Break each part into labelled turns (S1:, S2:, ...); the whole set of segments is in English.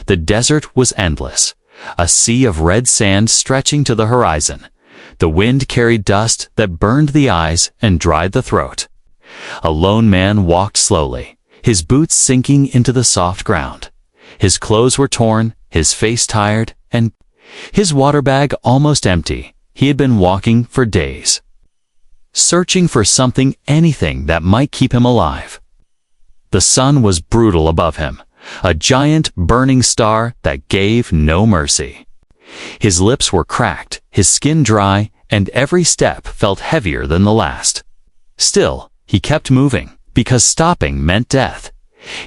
S1: The desert was endless, a sea of red sand stretching to the horizon. The wind carried dust that burned the eyes and dried the throat. A lone man walked slowly, his boots sinking into the soft ground. His clothes were torn, his face tired, and his water bag almost empty. He had been walking for days, searching for something, anything that might keep him alive. The sun was brutal above him, a giant burning star that gave no mercy. His lips were cracked, his skin dry, and every step felt heavier than the last. Still, he kept moving, because stopping meant death.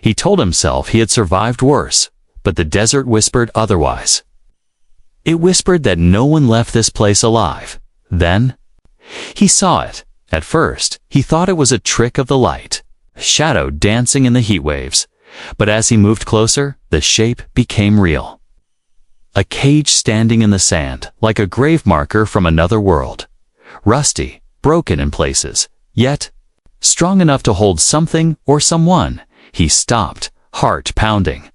S1: He told himself he had survived worse, but the desert whispered otherwise. It whispered that no one left this place alive. Then, he saw it. At first, he thought it was a trick of the light, a shadow dancing in the heat waves. But as he moved closer, the shape became real. A cage standing in the sand, like a grave marker from another world. Rusty, broken in places, yet strong enough to hold something or someone. He stopped, heart pounding.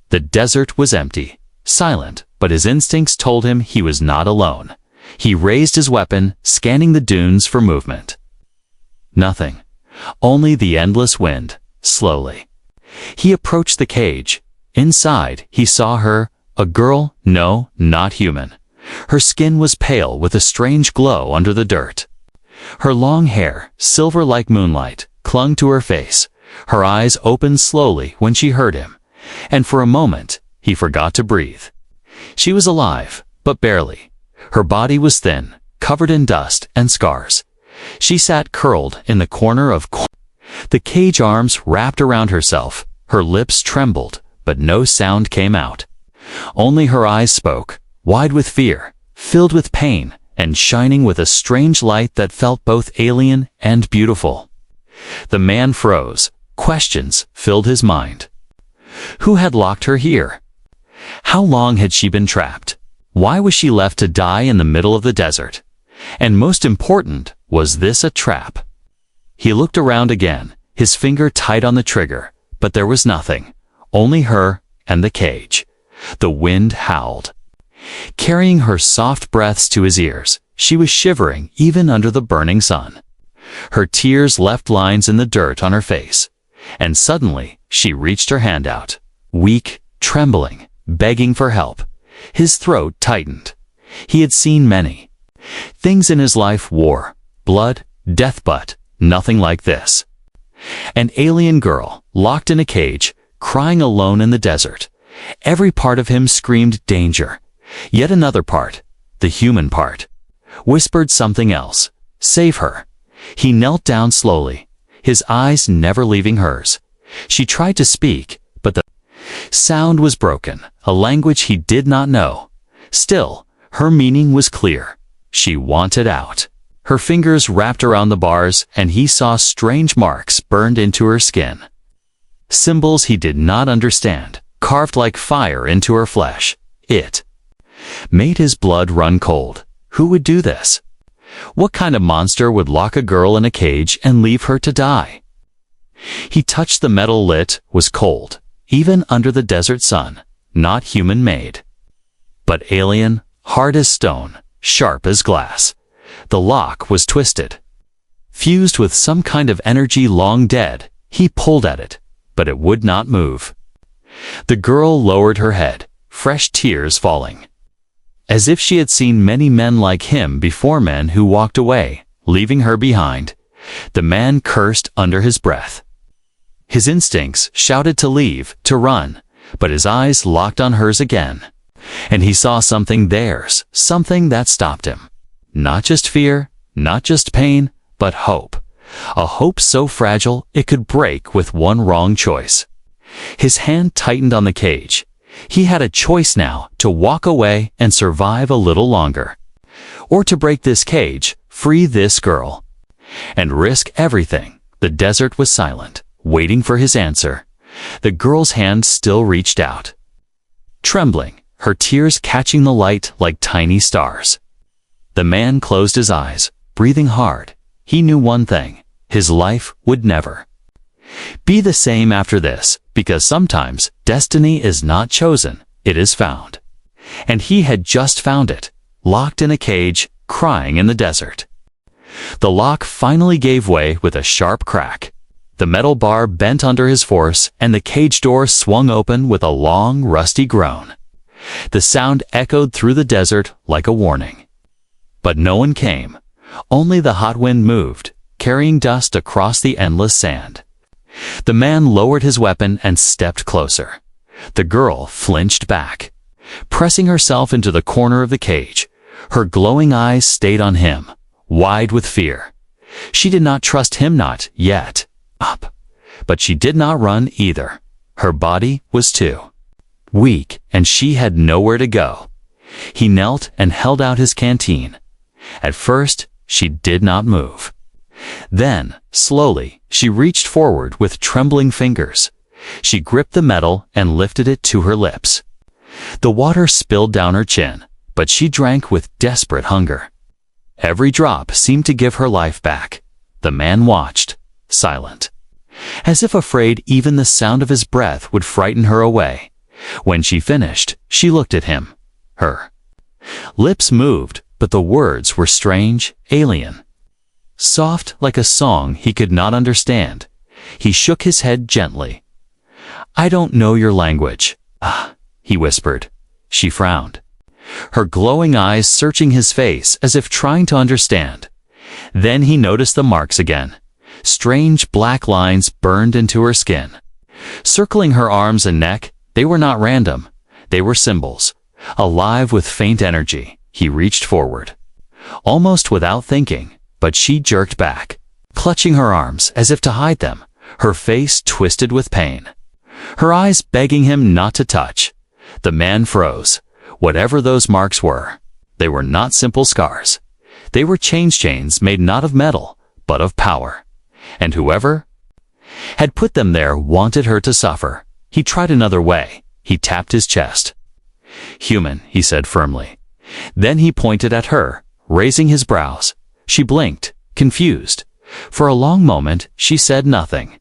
S1: The desert was empty, silent, but his instincts told him he was not alone. He raised his weapon, scanning the dunes for movement. Nothing. Only the endless wind, slowly. He approached the cage. Inside, he saw her, a girl, no, not human. Her skin was pale with a strange glow under the dirt. Her long hair, silver like moonlight, clung to her face. Her eyes opened slowly when she heard him, and for a moment, he forgot to breathe. She was alive, but barely. Her body was thin, covered in dust and scars. She sat curled in the corner of the cage, arms wrapped around herself. Her lips trembled, but no sound came out. Only her eyes spoke, wide with fear, filled with pain, and shining with a strange light that felt both alien and beautiful. The man froze. Questions filled his mind. Who had locked her here? How long had she been trapped? Why was she left to die in the middle of the desert? And most important, was this a trap? He looked around again, his finger tight on the trigger, but there was nothing. Only her and the cage. The wind howled, carrying her soft breaths to his ears. She was shivering even under the burning sun. Her tears left lines in the dirt on her face, and suddenly she reached her hand out, weak, trembling, begging for help. His throat tightened. He had seen many things in his life: war, blood, death, but nothing like this. An alien girl, locked in a cage, crying alone in the desert. Every part of him screamed danger. Yet another part, the human part, whispered something else. Save her. He knelt down slowly, his eyes never leaving hers. She tried to speak, but the sound was broken, a language he did not know. Still, her meaning was clear. She wanted out. Her fingers wrapped around the bars, and he saw strange marks burned into her skin. Symbols he did not understand, carved like fire into her flesh. It made his blood run cold. Who would do this? What kind of monster would lock a girl in a cage and leave her to die? He touched the metal. It was cold, even under the desert sun, not human-made, but alien, hard as stone, sharp as glass. The lock was twisted, fused with some kind of energy long dead. He pulled at it, but it would not move. The girl lowered her head, fresh tears falling, as if she had seen many men like him before, men who walked away, leaving her behind. The man cursed under his breath. His instincts shouted to leave, to run, but his eyes locked on hers again. And he saw something, theirs, something that stopped him. Not just fear, not just pain, but hope. A hope so fragile it could break with one wrong choice. His hand tightened on the cage. He had a choice now, to walk away and survive a little longer, or to break this cage, free this girl, and risk everything. The desert was silent, waiting for his answer. The girl's hand still reached out, trembling, her tears catching the light like tiny stars. The man closed his eyes, breathing hard. He knew one thing: his life would never Be the same after this, because sometimes destiny is not chosen, it is found. And he had just found it, locked in a cage, crying in the desert. The lock finally gave way with a sharp crack. The metal bar bent under his force, and the cage door swung open with a long, rusty groan. The sound echoed through the desert like a warning. But no one came. Only the hot wind moved, carrying dust across the endless sand. The man lowered his weapon and stepped closer. The girl flinched back. Pressing herself into the corner of the cage, her glowing eyes stayed on him, wide with fear. She did not trust him, not yet. Up. But she did not run either. Her body was too weak, and she had nowhere to go. He knelt and held out his canteen. At first, she did not move. Then, slowly, she reached forward with trembling fingers. She gripped the metal and lifted it to her lips. The water spilled down her chin, but she drank with desperate hunger. Every drop seemed to give her life back. The man watched, silent, as if afraid even the sound of his breath would frighten her away. When she finished, she looked at him. Her lips moved, but the words were strange, alien. Soft like a song he could not understand. He shook his head gently. "I don't know your language." "Ah," he whispered. She frowned, her glowing eyes searching his face as if trying to understand. Then he noticed the marks again. Strange black lines burned into her skin. Circling her arms and neck, they were not random. They were symbols, alive with faint energy. He reached forward, almost without thinking, but she jerked back, clutching her arms as if to hide them, her face twisted with pain, her eyes begging him not to touch. The man froze. Whatever those marks were, they were not simple scars. They were chains made not of metal, but of power. And whoever had put them there wanted her to suffer. He tried another way. He tapped his chest. "Human," he said firmly. Then he pointed at her, raising his brows. She blinked, confused. For a long moment, she said nothing.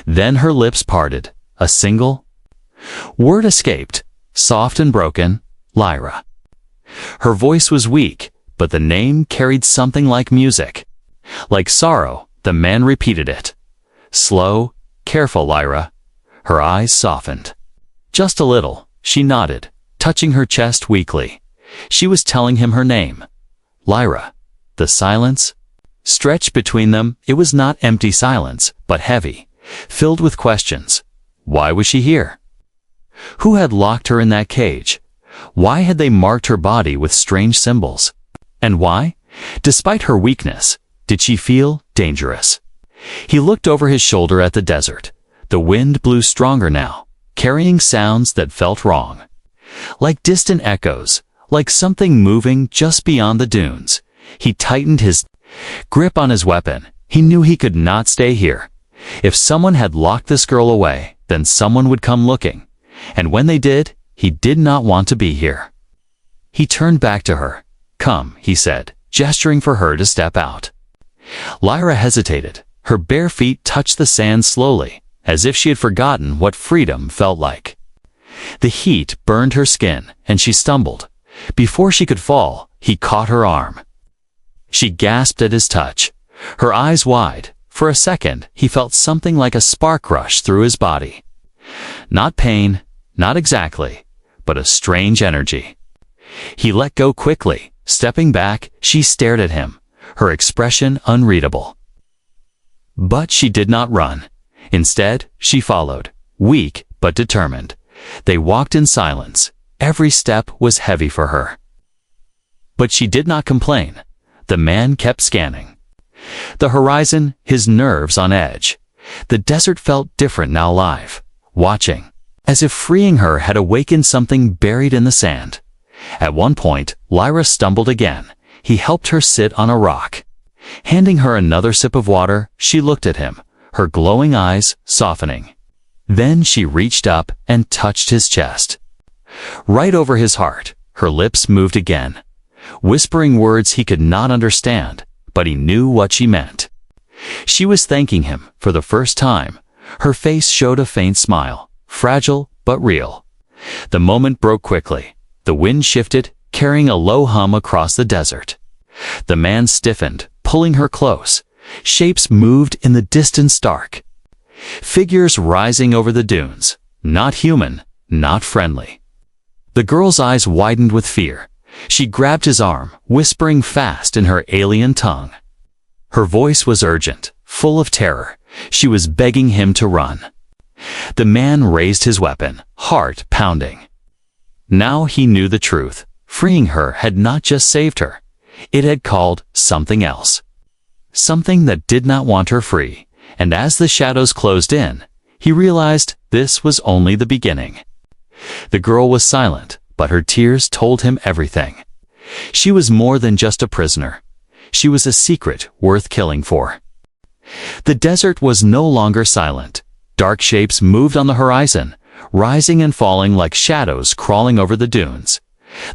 S1: Then her lips parted. A single word escaped, soft and broken, "Lyra." Her voice was weak, but the name carried something like music. Like sorrow, the man repeated it. "Slow, careful, Lyra." Her eyes softened. Just a little, she nodded, touching her chest weakly. She was telling him her name. Lyra. The silence stretched between them. It was not empty silence, but heavy, filled with questions. Why was she here? Who had locked her in that cage? Why had they marked her body with strange symbols? And why, despite her weakness, did she feel dangerous? He looked over his shoulder at the desert. The wind blew stronger now, carrying sounds that felt wrong. Like distant echoes, like something moving just beyond the dunes. He tightened his grip on his weapon. He knew he could not stay here. If someone had locked this girl away, then someone would come looking. And when they did, he did not want to be here. He turned back to her. "Come," he said, gesturing for her to step out. Lyra hesitated. Her bare feet touched the sand slowly, as if she had forgotten what freedom felt like. The heat burned her skin, and she stumbled. Before she could fall, he caught her arm. She gasped at his touch, her eyes wide. For a second, he felt something like a spark rush through his body. Not pain, not exactly, but a strange energy. He let go quickly. Stepping back, she stared at him, her expression unreadable. But she did not run. Instead, she followed, weak but determined. They walked in silence. Every step was heavy for her. But she did not complain. The man kept scanning the horizon, his nerves on edge. The desert felt different now, alive, watching, as if freeing her had awakened something buried in the sand. At one point, Lyra stumbled again. He helped her sit on a rock. Handing her another sip of water, she looked at him, her glowing eyes softening. Then she reached up and touched his chest. Right over his heart, her lips moved again, whispering words he could not understand, but he knew what she meant. She was thanking him for the first time, Her face showed a faint smile, fragile but real. The moment broke quickly. The wind shifted, carrying a low hum across the desert. The man stiffened, pulling her close. Shapes moved in the distance dark. Figures rising over the dunes. Not human, not friendly. The girl's eyes widened with fear. She grabbed his arm, whispering fast in her alien tongue. Her voice was urgent, full of terror. She was begging him to run. The man raised his weapon, heart pounding. Now he knew the truth. Freeing her had not just saved her. It had called something else. Something that did not want her free. And as the shadows closed in, he realized this was only the beginning. The girl was silent, but her tears told him everything. She was more than just a prisoner. She was a secret worth killing for. The desert was no longer silent. Dark shapes moved on the horizon, rising and falling like shadows crawling over the dunes.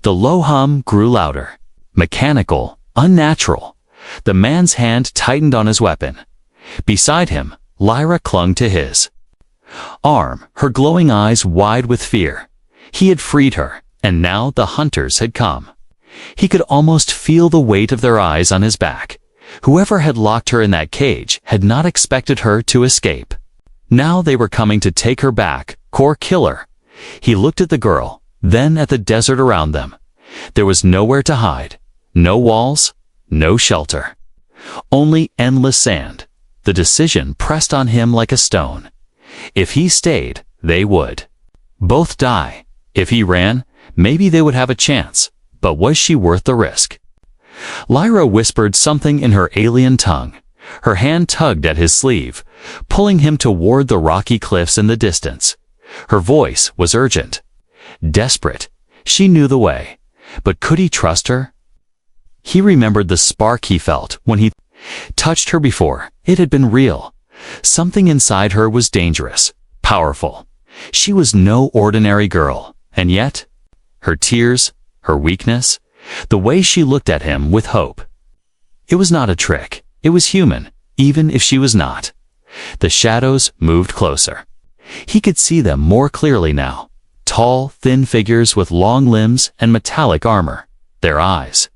S1: The low hum grew louder, mechanical, unnatural. The man's hand tightened on his weapon. Beside him, Lyra clung to his arm, her glowing eyes wide with fear. He had freed her, and now the hunters had come. He could almost feel the weight of their eyes on his back. Whoever had locked her in that cage had not expected her to escape. Now they were coming to take her back, or kill her. He looked at the girl, then at the desert around them. There was nowhere to hide. No walls, no shelter. Only endless sand. The decision pressed on him like a stone. If he stayed, they would both die. If he ran, maybe they would have a chance. But was she worth the risk? Lyra whispered something in her alien tongue. Her hand tugged at his sleeve, pulling him toward the rocky cliffs in the distance. Her voice was urgent, desperate. She knew the way. But could he trust her? He remembered the spark he felt when he touched her before. It had been real. Something inside her was dangerous, powerful. She was no ordinary girl, and yet, her tears, her weakness, the way she looked at him with hope. It was not a trick. It was human, even if she was not. The shadows moved closer. He could see them more clearly now. Tall, thin figures with long limbs and metallic armor. Their eyes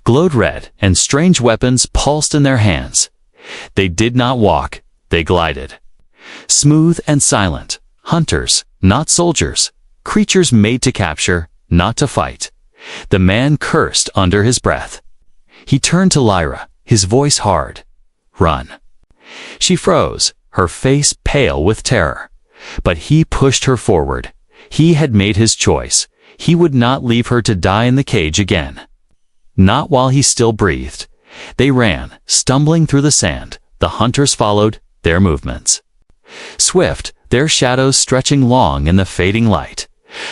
S1: glowed red, and strange weapons pulsed in their hands. They did not walk, they glided. Smooth and silent. Hunters, not soldiers. Creatures made to capture, not to fight. The man cursed under his breath. He turned to Lyra, his voice hard. Run. She froze, her face pale with terror. But he pushed her forward. He had made his choice. He would not leave her to die in the cage again. Not while he still breathed. They ran, stumbling through the sand. The hunters followed their movements. Swift, their shadows stretching long in the fading light.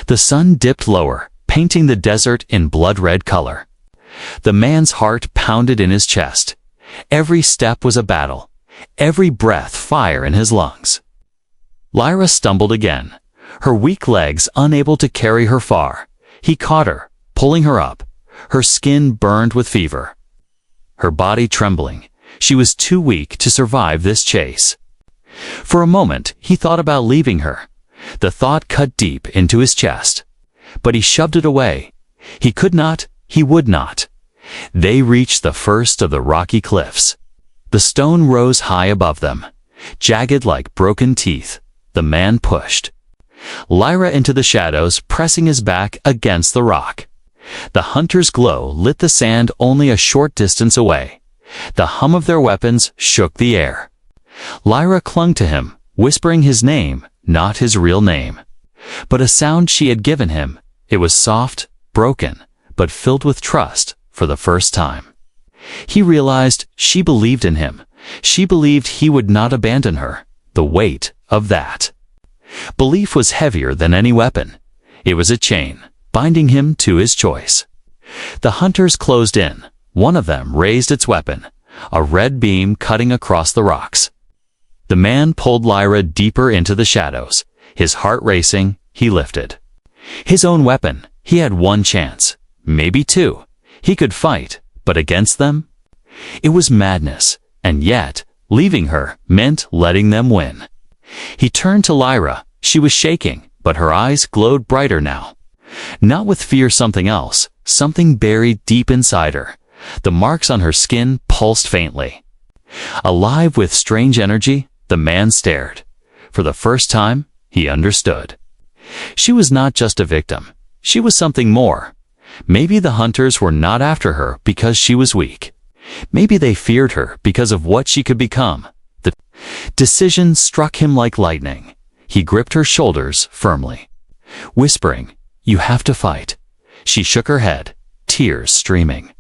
S1: The sun dipped lower, painting the desert in blood-red color. The man's heart pounded in his chest. Every step was a battle. Every breath fire in his lungs. Lyra stumbled again, her weak legs unable to carry her far. He caught her, pulling her up. Her skin burned with fever. Her body trembling. She was too weak to survive this chase. For a moment, he thought about leaving her. The thought cut deep into his chest. But he shoved it away. He could not, he would not. They reached the first of the rocky cliffs. The stone rose high above them, jagged like broken teeth. The man pushed Lyra into the shadows, pressing his back against the rock. The hunter's glow lit the sand only a short distance away. The hum of their weapons shook the air. Lyra clung to him, whispering his name, not his real name, but a sound she had given him. It was soft, broken, but filled with trust for the first time. He realized she believed in him. She believed he would not abandon her. The weight of that belief was heavier than any weapon. It was a chain, binding him to his choice. The hunters closed in. One of them raised its weapon, a red beam cutting across the rocks. The man pulled Lyra deeper into the shadows. His heart racing, he lifted his own weapon. He had one chance, maybe two. He could fight, but against them? It was madness, and yet, leaving her meant letting them win. He turned to Lyra. She was shaking, but her eyes glowed brighter now. Not with fear, something else, something buried deep inside her. The marks on her skin pulsed faintly. Alive with strange energy, the man stared. For the first time, he understood. She was not just a victim. She was something more. Maybe the hunters were not after her because she was weak. Maybe they feared her because of what she could become. The decision struck him like lightning. He gripped her shoulders firmly, whispering, "You have to fight." She shook her head, tears streaming.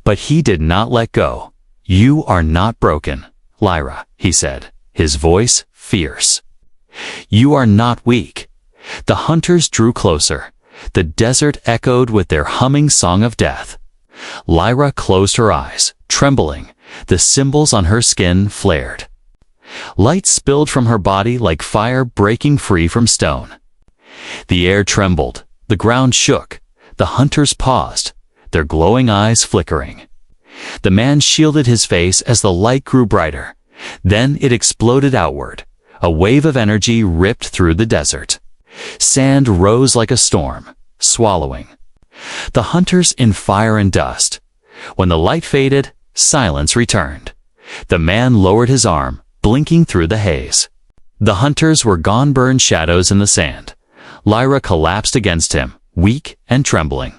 S1: But he did not let go. "You are not broken, Lyra," he said, his voice fierce. "You are not weak." The hunters drew closer. The desert echoed with their humming song of death. Lyra closed her eyes, trembling. The symbols on her skin flared. Light spilled from her body like fire breaking free from stone. The air trembled. The ground shook. The hunters paused, their glowing eyes flickering. The man shielded his face as the light grew brighter. Then it exploded outward. A wave of energy ripped through the desert. Sand rose like a storm, swallowing the hunters in fire and dust. When the light faded, silence returned. The man lowered his arm, blinking through the haze. The hunters were gone, burned shadows in the sand. Lyra collapsed against him, weak and trembling.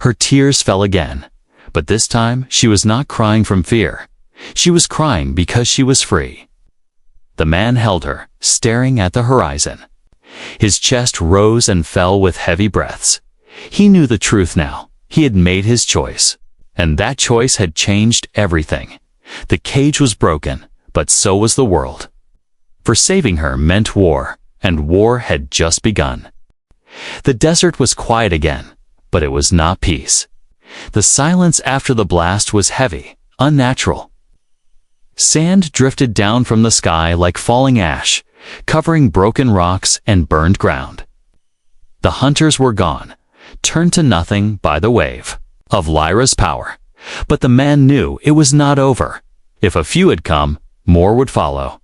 S1: Her tears fell again, but this time she was not crying from fear. She was crying because she was free. The man held her, staring at the horizon. His chest rose and fell with heavy breaths. He knew the truth now. He had made his choice. And that choice had changed everything. The cage was broken, but so was the world. For saving her meant war, and war had just begun. The desert was quiet again, but it was not peace. The silence after the blast was heavy, unnatural. Sand drifted down from the sky like falling ash, covering broken rocks and burned ground. The hunters were gone, turned to nothing by the wave of Lyra's power. But the man knew it was not over. If a few had come, more would follow.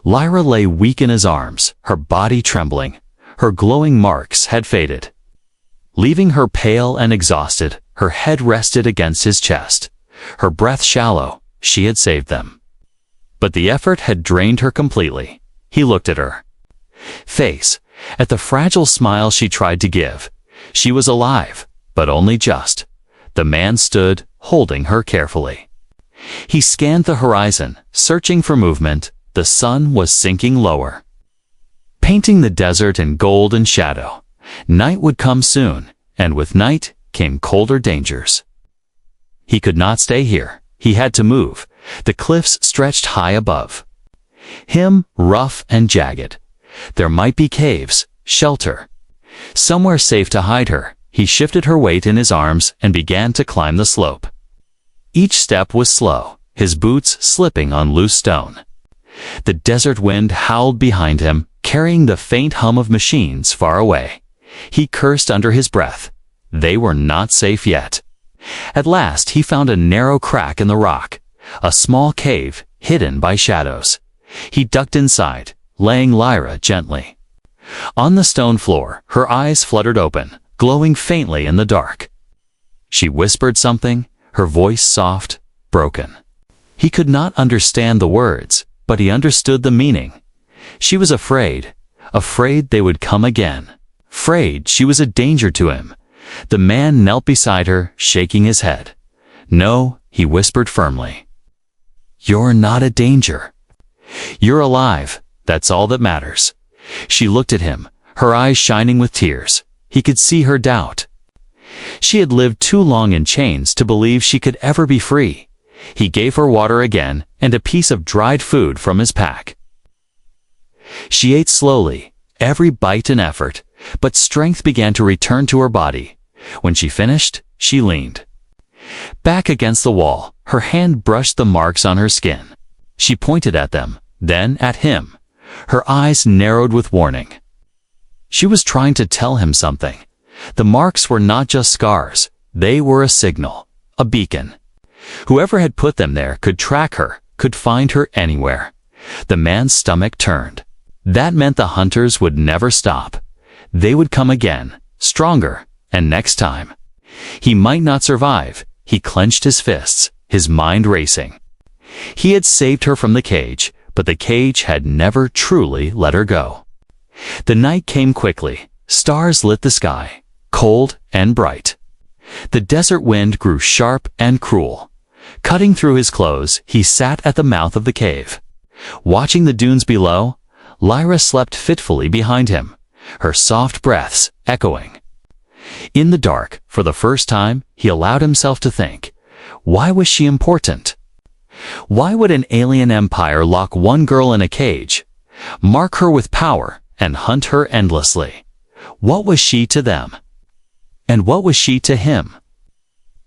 S1: Lyra lay weak in his arms, her body trembling. Her glowing marks had faded. Leaving her pale and exhausted, her head rested against his chest. Her breath shallow. She had saved them. But the effort had drained her completely. He looked at her face, at the fragile smile she tried to give. She was alive, but only just. The man stood, holding her carefully. He scanned the horizon, searching for movement. The sun was sinking lower, painting the desert in gold and shadow. Night would come soon, and with night came colder dangers. He could not stay here. He had to move. The cliffs stretched high above him, rough and jagged. There might be caves, shelter, somewhere safe to hide her. He shifted her weight in his arms and began to climb the slope. Each step was slow, his boots slipping on loose stone. The desert wind howled behind him, carrying the faint hum of machines far away. He cursed under his breath. They were not safe yet. At last he found a narrow crack in the rock, a small cave hidden by shadows. He ducked inside, laying Lyra gently on the stone floor. Her eyes fluttered open, glowing faintly in the dark. She whispered something, her voice soft, broken. He could not understand the words, but he understood the meaning. She was afraid they would come again, afraid she was a danger to him. The man knelt beside her, shaking his head. "No," he whispered firmly. "You're not a danger. You're alive. That's all that matters." She looked at him, her eyes shining with tears. He could see her doubt. She had lived too long in chains to believe she could ever be free. He gave her water again and a piece of dried food from his pack. She ate slowly, every bite an effort, but strength began to return to her body. When she finished, she leaned back against the wall. Her hand brushed the marks on her skin. She pointed at them, then at him. Her eyes narrowed with warning. She was trying to tell him something. The marks were not just scars. They were a signal, a beacon. Whoever had put them there could track her, could find her anywhere. The man's stomach turned. That meant the hunters would never stop. They would come again, stronger, and next time. He might not survive. He clenched his fists, his mind racing. He had saved her from the cage, but the cage had never truly let her go. The night came quickly. Stars lit the sky, cold and bright. The desert wind grew sharp and cruel. Cutting through his clothes, he sat at the mouth of the cave. Watching the dunes below, Lyra slept fitfully behind him, her soft breaths echoing. In the dark, for the first time, he allowed himself to think, why was she important? Why would an alien empire lock one girl in a cage, mark her with power, and hunt her endlessly? What was she to them? And what was she to him?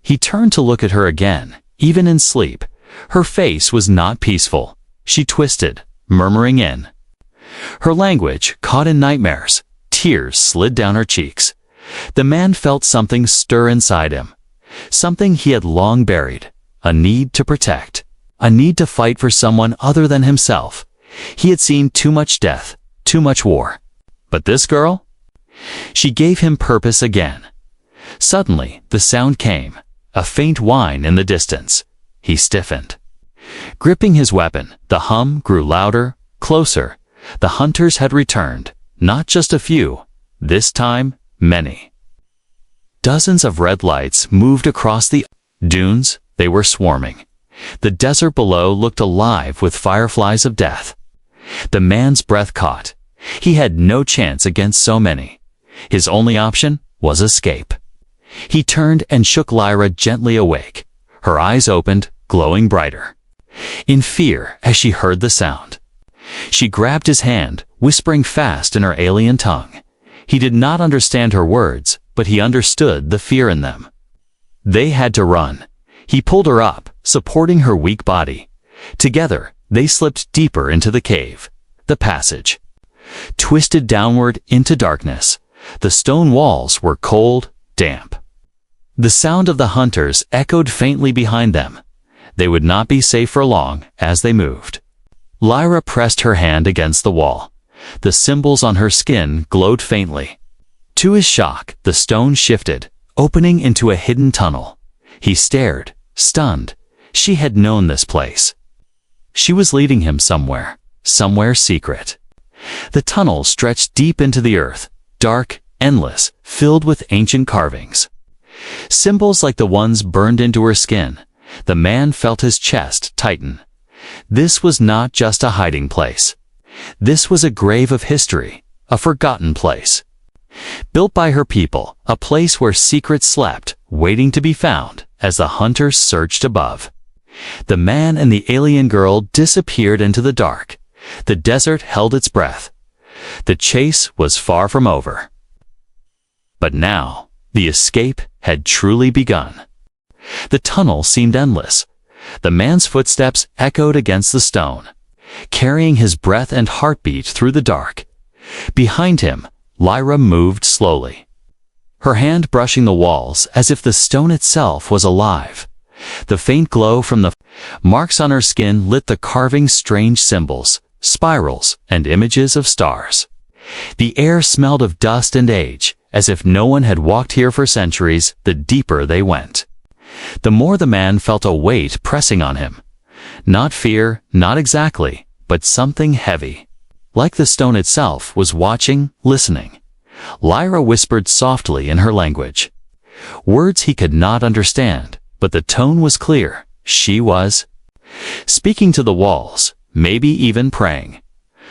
S1: He turned to look at her again, even in sleep. Her face was not peaceful. She twisted, murmuring in. Her language caught in nightmares. Tears slid down her cheeks. The man felt something stir inside him. Something he had long buried. A need to protect. A need to fight for someone other than himself. He had seen too much death, too much war. But this girl? She gave him purpose again. Suddenly, the sound came. A faint whine in the distance. He stiffened. Gripping his weapon, the hum grew louder, closer. The hunters had returned. Not just a few. This time, many. Dozens of red lights moved across the dunes. They were swarming. The desert below looked alive with fireflies of death. The man's breath caught. He had no chance against so many. His only option was escape. He turned and shook Lyra gently awake. Her eyes opened, glowing brighter. In fear as she heard the sound. She grabbed his hand, whispering fast in her alien tongue. He did not understand her words, but he understood the fear in them. They had to run. He pulled her up, supporting her weak body. Together, they slipped deeper into the cave. The passage. Twisted downward into darkness. The stone walls were cold, damp. The sound of the hunters echoed faintly behind them. They would not be safe for long as they moved. Lyra pressed her hand against the wall. The symbols on her skin glowed faintly. To his shock, the stone shifted, opening into a hidden tunnel. He stared, stunned. She had known this place. She was leading him somewhere secret. The tunnel stretched deep into the earth, dark, endless, filled with ancient carvings. Symbols like the ones burned into her skin. The man felt his chest tighten. This was not just a hiding place. This was a grave of history, a forgotten place. Built by her people, a place where secrets slept, waiting to be found as the hunters searched above. The man and the alien girl disappeared into the dark. The desert held its breath. The chase was far from over. But now, the escape had truly begun. The tunnel seemed endless. The man's footsteps echoed against the stone, carrying his breath and heartbeat through the dark. Behind him, Lyra moved slowly, her hand brushing the walls as if the stone itself was alive. The faint glow from the marks on her skin lit the carving's strange symbols, spirals, and images of stars. The air smelled of dust and age, as if no one had walked here for centuries. The deeper they went, the more the man felt a weight pressing on him. Not fear, not exactly, but something heavy. Like the stone itself was watching, listening. Lyra whispered softly in her language. Words he could not understand, but the tone was clear. She was speaking to the walls, maybe even praying.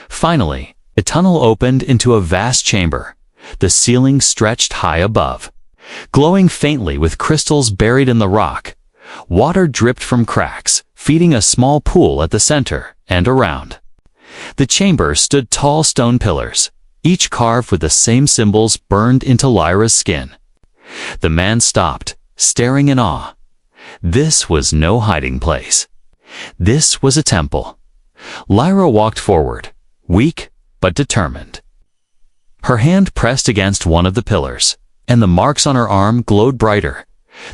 S1: Finally, a tunnel opened into a vast chamber. The ceiling stretched high above, glowing faintly with crystals buried in the rock. Water dripped from cracks, feeding a small pool at the center and around. The chamber stood tall stone pillars, each carved with the same symbols burned into Lyra's skin. The man stopped, staring in awe. This was no hiding place. This was a temple. Lyra walked forward, weak but determined. Her hand pressed against one of the pillars, and the marks on her arm glowed brighter.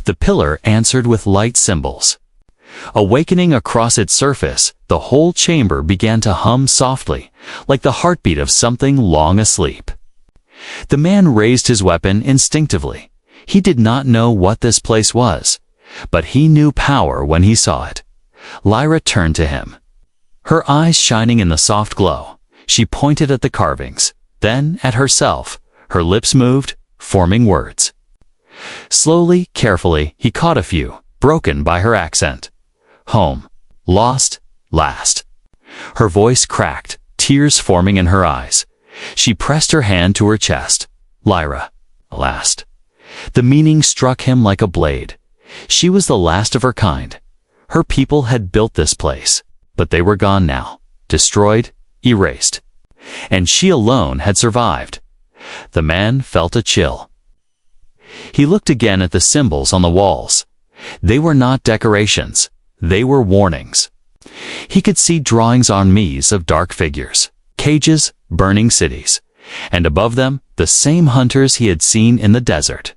S1: The pillar answered with light symbols. Awakening across its surface, the whole chamber began to hum softly, like the heartbeat of something long asleep. The man raised his weapon instinctively. He did not know what this place was, but he knew power when he saw it. Lyra turned to him. Her eyes shining in the soft glow, she pointed at the carvings, then at herself. Her lips moved, forming words. Slowly, carefully, he caught a few, broken by her accent. Home. Lost. Last. Her voice cracked, tears forming in her eyes. She pressed her hand to her chest. Lyra. Last. The meaning struck him like a blade. She was the last of her kind. Her people had built this place, but they were gone now, destroyed, erased. And she alone had survived. The man felt a chill. He looked again at the symbols on the walls. They were not decorations. They were warnings. He could see drawings on Mies of dark figures, cages, burning cities, and above them, the same hunters he had seen in the desert.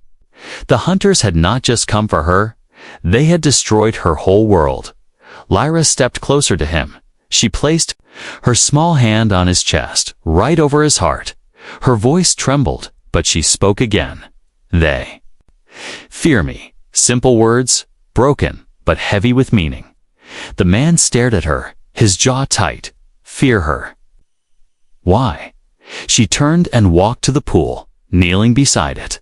S1: The hunters had not just come for her, they had destroyed her whole world. Lyra stepped closer to him. She placed her small hand on his chest, right over his heart. Her voice trembled, but she spoke again. They fear me. Simple words, broken, but heavy with meaning. The man stared at her, his jaw tight. Fear her. Why? She turned and walked to the pool, kneeling beside it.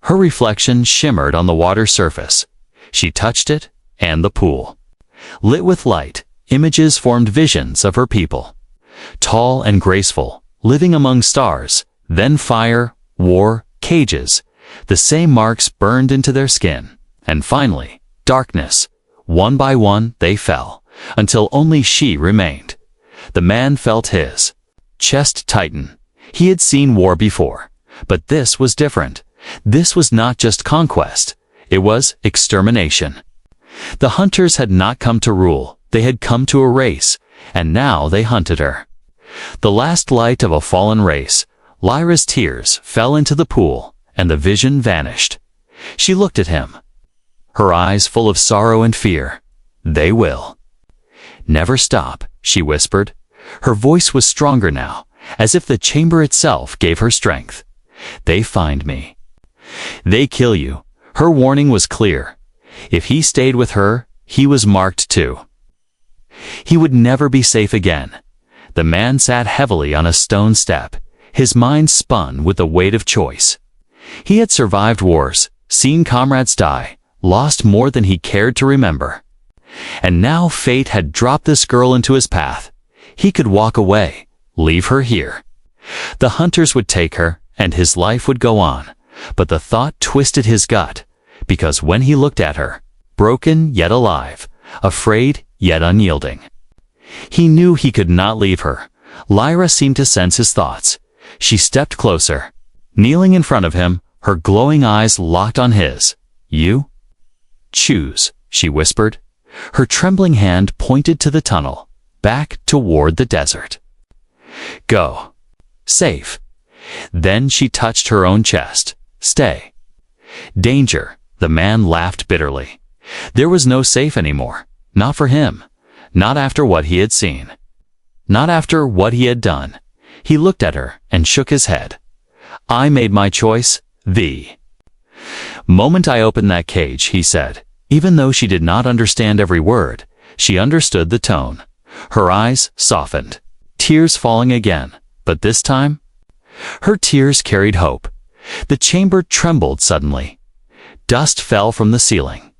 S1: Her reflection shimmered on the water's surface. She touched it, and the pool. Lit with light, images formed visions of her people. Tall and graceful, living among stars, then fire, war, cages. The same marks burned into their skin. And finally, darkness. One by one, they fell, until only she remained. The man felt his chest tighten. He had seen war before, but this was different. This was not just conquest. It was extermination. The hunters had not come to rule. They had come to erase, and now they hunted her. The last light of a fallen race. Lyra's tears fell into the pool, and the vision vanished. She looked at him, her eyes full of sorrow and fear. They will never stop, she whispered. Her voice was stronger now, as if the chamber itself gave her strength. They find me. They kill you. Her warning was clear. If he stayed with her, he was marked too. He would never be safe again. The man sat heavily on a stone step. His mind spun with the weight of choice. He had survived wars, seen comrades die, lost more than he cared to remember. And now fate had dropped this girl into his path. He could walk away, leave her here. The hunters would take her, and his life would go on. But the thought twisted his gut, because when he looked at her, broken yet alive, afraid yet unyielding, he knew he could not leave her. Lyra seemed to sense his thoughts. She stepped closer, kneeling in front of him, her glowing eyes locked on his. You? Choose, she whispered. Her trembling hand pointed to the tunnel, back toward the desert. Go. Safe. Then she touched her own chest. Stay. Danger. The man laughed bitterly. There was no safe anymore. Not for him. Not after what he had seen. Not after what he had done. He looked at her and shook his head. I made my choice. The moment I opened that cage, he said. Even though she did not understand every word, she understood the tone. Her eyes softened, tears falling again, but this time, her tears carried hope. The chamber trembled suddenly. Dust fell from the ceiling.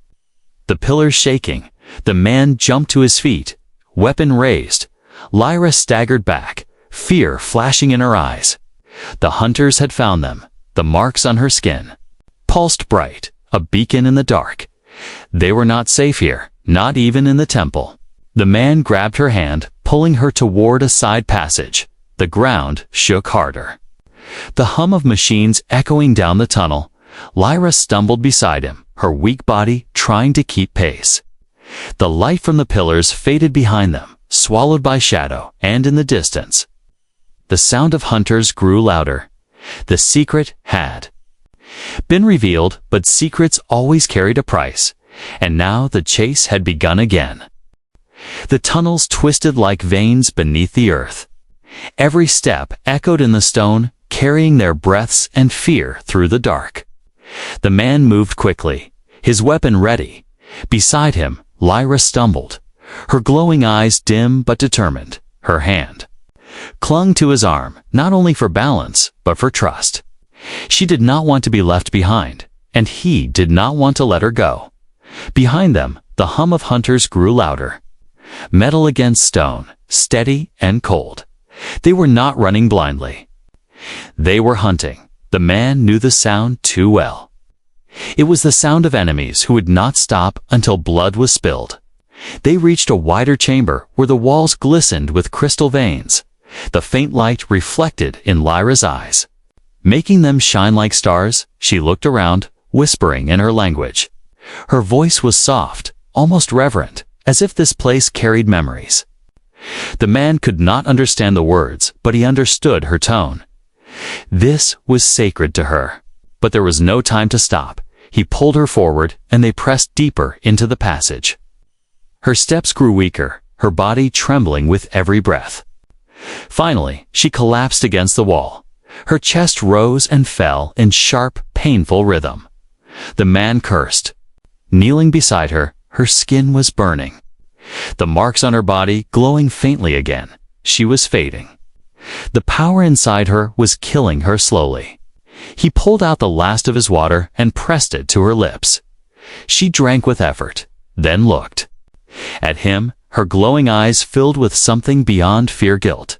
S1: The pillars shaking, the man jumped to his feet, weapon raised. Lyra staggered back, fear flashing in her eyes. The hunters had found them, the marks on her skin pulsed bright, a beacon in the dark. They were not safe here, not even in the temple. The man grabbed her hand, pulling her toward a side passage. The ground shook harder. The hum of machines echoing down the tunnel. Lyra stumbled beside him, her weak body trying to keep pace. The light from the pillars faded behind them, swallowed by shadow, and in the distance, the sound of hunters grew louder. The secret had been revealed, but secrets always carried a price. And now the chase had begun again. The tunnels twisted like veins beneath the earth. Every step echoed in the stone, carrying their breaths and fear through the dark. The man moved quickly, his weapon ready. Beside him, Lyra stumbled, her glowing eyes dim but determined. Her hand clung to his arm, not only for balance, but for trust. She did not want to be left behind, and he did not want to let her go. Behind them, the hum of hunters grew louder. Metal against stone, steady and cold. They were not running blindly. They were hunting. The man knew the sound too well. It was the sound of enemies who would not stop until blood was spilled. They reached a wider chamber where the walls glistened with crystal veins. The faint light reflected in Lyra's eyes, making them shine like stars. She looked around, whispering in her language. Her voice was soft, almost reverent, as if this place carried memories. The man could not understand the words, but he understood her tone. This was sacred to her. But there was no time to stop. He pulled her forward, and they pressed deeper into the passage. Her steps grew weaker, her body trembling with every breath. Finally, she collapsed against the wall. Her chest rose and fell in sharp, painful rhythm. The man cursed. Kneeling beside her, her skin was burning. The marks on her body glowing faintly again. She was fading. The power inside her was killing her slowly. He pulled out the last of his water and pressed it to her lips. She drank with effort, then looked at him, her glowing eyes filled with something beyond fear-guilt.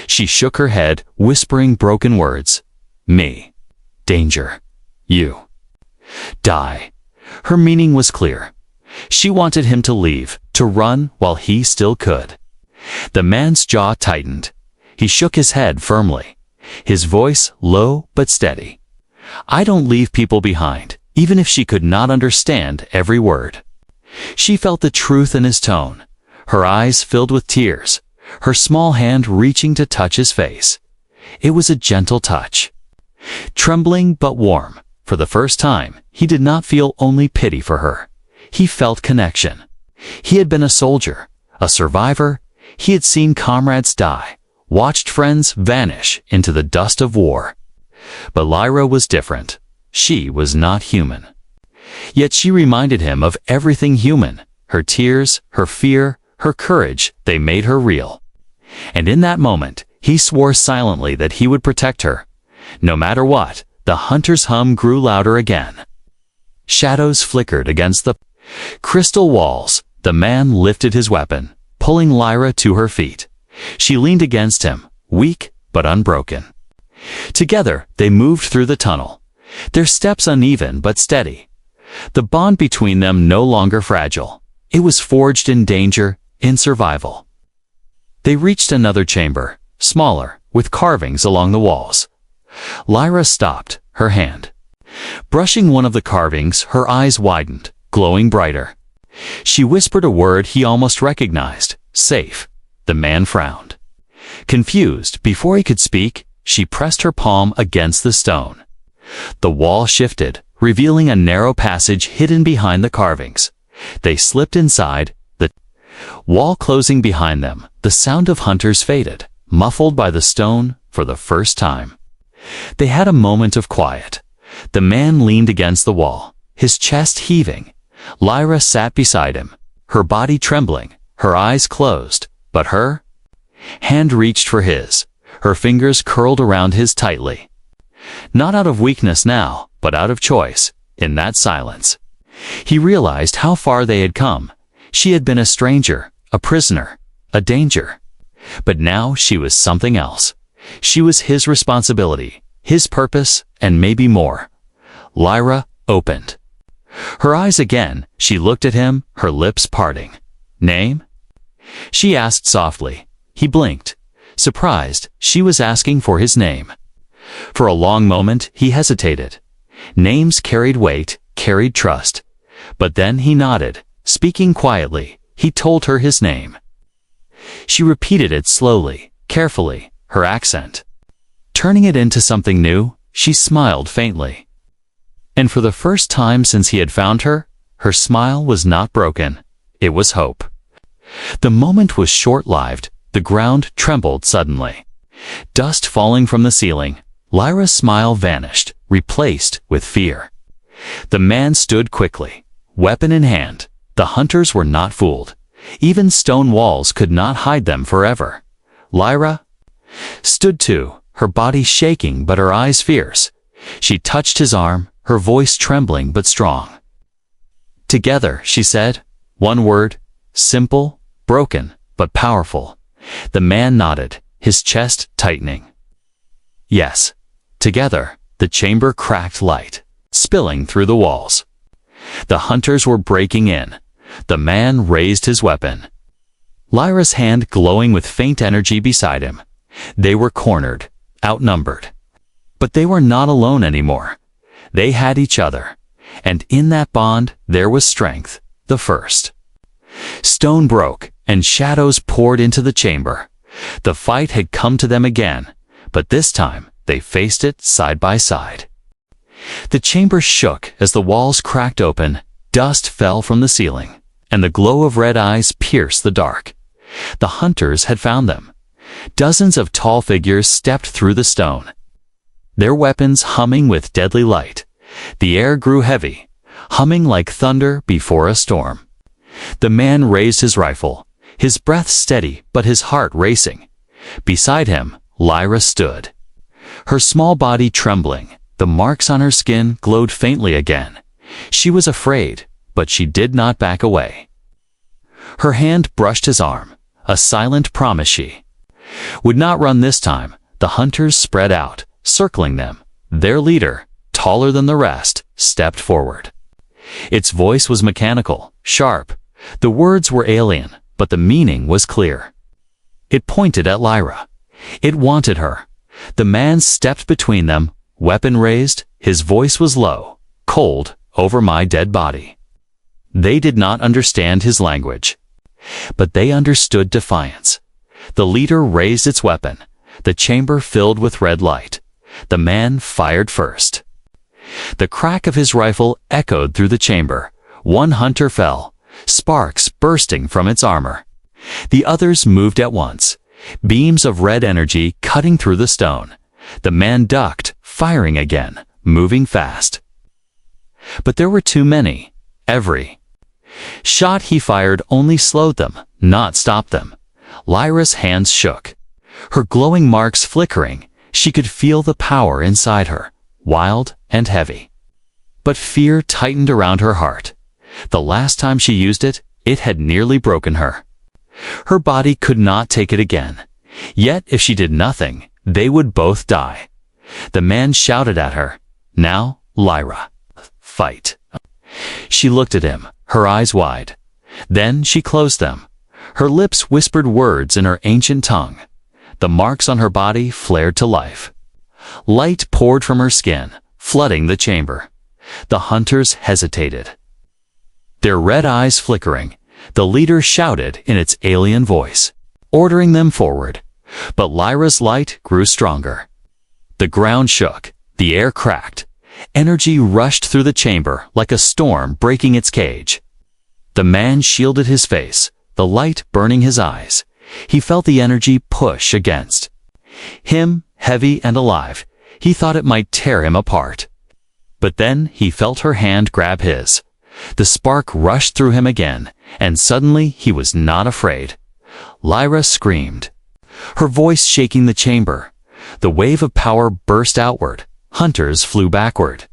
S1: She shook her head, whispering broken words. Me. Danger. You. Die. Her meaning was clear. She wanted him to leave, to run while he still could. The man's jaw tightened. He shook his head firmly, his voice low but steady. I don't leave people behind, even if she could not understand every word. She felt the truth in his tone, her eyes filled with tears, her small hand reaching to touch his face. It was a gentle touch. Trembling but warm, for the first time, he did not feel only pity for her. He felt connection. He had been a soldier, a survivor. He had seen comrades die, watched friends vanish into the dust of war. But Lyra was different. She was not human. Yet she reminded him of everything human. Her tears, her fear, her courage, they made her real. And in that moment, he swore silently that he would protect her. No matter what, the hunter's hum grew louder again. Shadows flickered against the crystal walls. The man lifted his weapon, pulling Lyra to her feet. She leaned against him, weak but unbroken. Together, they moved through the tunnel, their steps uneven but steady. The bond between them no longer fragile. It was forged in danger, in survival. They reached another chamber, smaller, with carvings along the walls. Lyra stopped, her hand brushing one of the carvings. Her eyes widened, glowing brighter. She whispered a word he almost recognized. Safe. The man frowned. Confused, before he could speak, she pressed her palm against the stone. The wall shifted, revealing a narrow passage hidden behind the carvings. They slipped inside, the wall closing behind them. The sound of hunters faded, muffled by the stone for the first time. They had a moment of quiet. The man leaned against the wall, his chest heaving. Lyra sat beside him, her body trembling, her eyes closed, but her hand reached for his, her fingers curled around his tightly. Not out of weakness now, but out of choice, in that silence. He realized how far they had come. She had been a stranger, a prisoner, a danger. But now she was something else. She was his responsibility, his purpose, and maybe more. Lyra opened her eyes again. She looked at him, her lips parting. Name? She asked softly. He blinked, surprised. She was asking for his name. For a long moment, he hesitated. Names carried weight, carried trust. But then he nodded, speaking quietly. He told her his name. She repeated it slowly, carefully, her accent turning it into something new. She smiled faintly. And for the first time since he had found her, her smile was not broken. It was hope. The moment was short-lived. The ground trembled suddenly. Dust falling from the ceiling, Lyra's smile vanished, replaced with fear. The man stood quickly, weapon in hand. The hunters were not fooled. Even stone walls could not hide them forever. Lyra stood too, her body shaking but her eyes fierce. She touched his arm, her voice trembling but strong. "Together," she said. One word, simple, broken, but powerful. The man nodded, his chest tightening. Yes, together. The chamber cracked light, spilling through the walls. The hunters were breaking in. The man raised his weapon. Lyra's hand glowing with faint energy beside him. They were cornered, outnumbered. But they were not alone anymore. They had each other. And in that bond, there was strength, the first. Stone broke, and shadows poured into the chamber. The fight had come to them again, but this time they faced it side by side. The chamber shook as the walls cracked open, dust fell from the ceiling, and the glow of red eyes pierced the dark. The hunters had found them. Dozens of tall figures stepped through the stone, their weapons humming with deadly light. The air grew heavy, humming like thunder before a storm. The man raised his rifle, his breath steady but his heart racing. Beside him, Lyra stood, her small body trembling. The marks on her skin glowed faintly again. She was afraid, but she did not back away. Her hand brushed his arm, a silent promise she would not run this time. The hunters spread out, circling them. Their leader, taller than the rest, stepped forward. Its voice was mechanical, sharp. The words were alien, but the meaning was clear. It pointed at Lyra. It wanted her. The man stepped between them, weapon raised. His voice was low, cold, "Over my dead body." They did not understand his language, but they understood defiance. The leader raised its weapon. The chamber filled with red light. The man fired first. The crack of his rifle echoed through the chamber. One hunter fell, sparks bursting from its armor. The others moved at once, beams of red energy cutting through the stone. The man ducked, firing again, moving fast. But there were too many. Every shot he fired only slowed them, not stopped them. Lyra's hands shook, her glowing marks flickering. She could feel the power inside her, wild and heavy. But fear tightened around her heart. The last time she used it, it had nearly broken her. Her body could not take it again. Yet if she did nothing, they would both die. The man shouted at her, "Now, Lyra, fight." She looked at him, her eyes wide. Then she closed them. Her lips whispered words in her ancient tongue. The marks on her body flared to life. Light poured from her skin, flooding the chamber. The hunters hesitated, their red eyes flickering. The leader shouted in its alien voice, ordering them forward. But Lyra's light grew stronger. The ground shook, the air cracked. Energy rushed through the chamber like a storm breaking its cage. The man shielded his face, the light burning his eyes. He felt the energy push against him, heavy and alive. He thought it might tear him apart. But then he felt her hand grab his. The spark rushed through him again, and suddenly he was not afraid. Lyra screamed, her voice shaking the chamber. The wave of power burst outward. Hunters flew backward,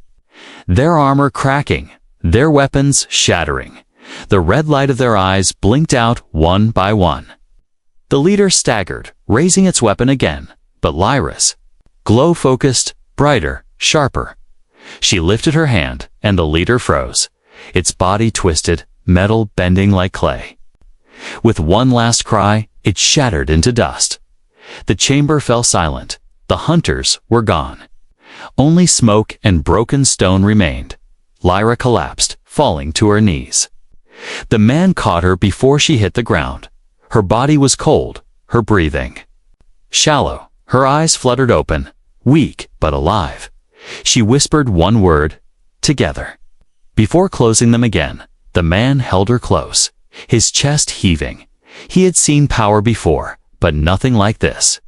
S1: their armor cracking, their weapons shattering. The red light of their eyes blinked out one by one. The leader staggered, raising its weapon again, but Lyra's glow focused, brighter, sharper. She lifted her hand, and the leader froze. Its body twisted, metal bending like clay. With one last cry, it shattered into dust. The chamber fell silent. The hunters were gone. Only smoke and broken stone remained. Lyra collapsed, falling to her knees. The man caught her before she hit the ground. Her body was cold, her breathing shallow. Her eyes fluttered open, weak but alive. She whispered one word, "Together." Before closing them again, The man held her close, his chest heaving. He had seen power before, but nothing like this.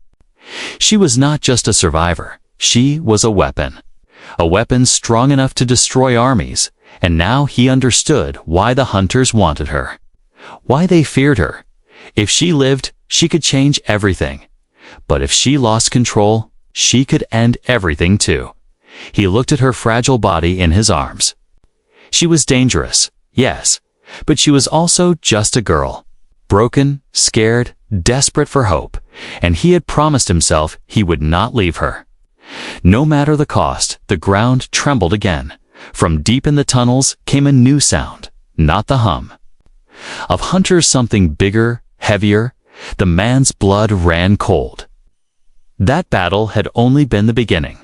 S1: She was not just a survivor. She was a weapon. A weapon strong enough to destroy armies, and now he understood why the hunters wanted her. Why they feared her. If she lived, she could change everything. But if she lost control, she could end everything too. He looked at her fragile body in his arms. She was dangerous, yes, but she was also just a girl. Broken, scared, desperate for hope, and he had promised himself he would not leave her. No matter the cost, the ground trembled again. From deep in the tunnels came a new sound, not the hum. Of hunters something bigger, heavier, the man's blood ran cold. That battle had only been the beginning.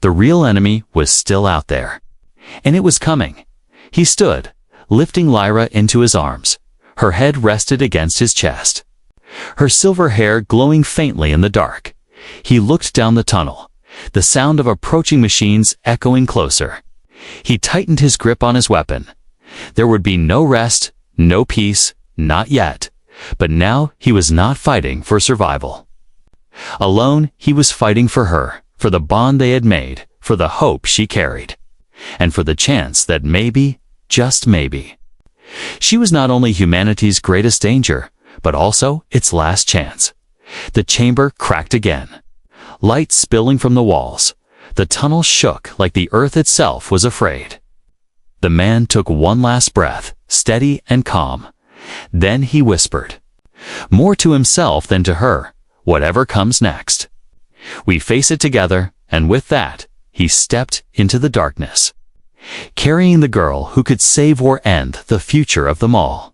S1: The real enemy was still out there. And it was coming. He stood, lifting Lyra into his arms. Her head rested against his chest, her silver hair glowing faintly in the dark. He looked down the tunnel, the sound of approaching machines echoing closer. He tightened his grip on his weapon. There would be no rest, no peace, not yet. But now he was not fighting for survival. Alone, he was fighting for her, for the bond they had made, for the hope she carried, and for the chance that maybe, just maybe. She was not only humanity's greatest danger, but also its last chance. The chamber cracked again. Light spilling from the walls. The tunnel shook like the earth itself was afraid. The man took one last breath, steady and calm. Then he whispered, more to himself than to her, whatever comes next. We face it together, and with that, he stepped into the darkness, carrying the girl who could save or end the future of them all.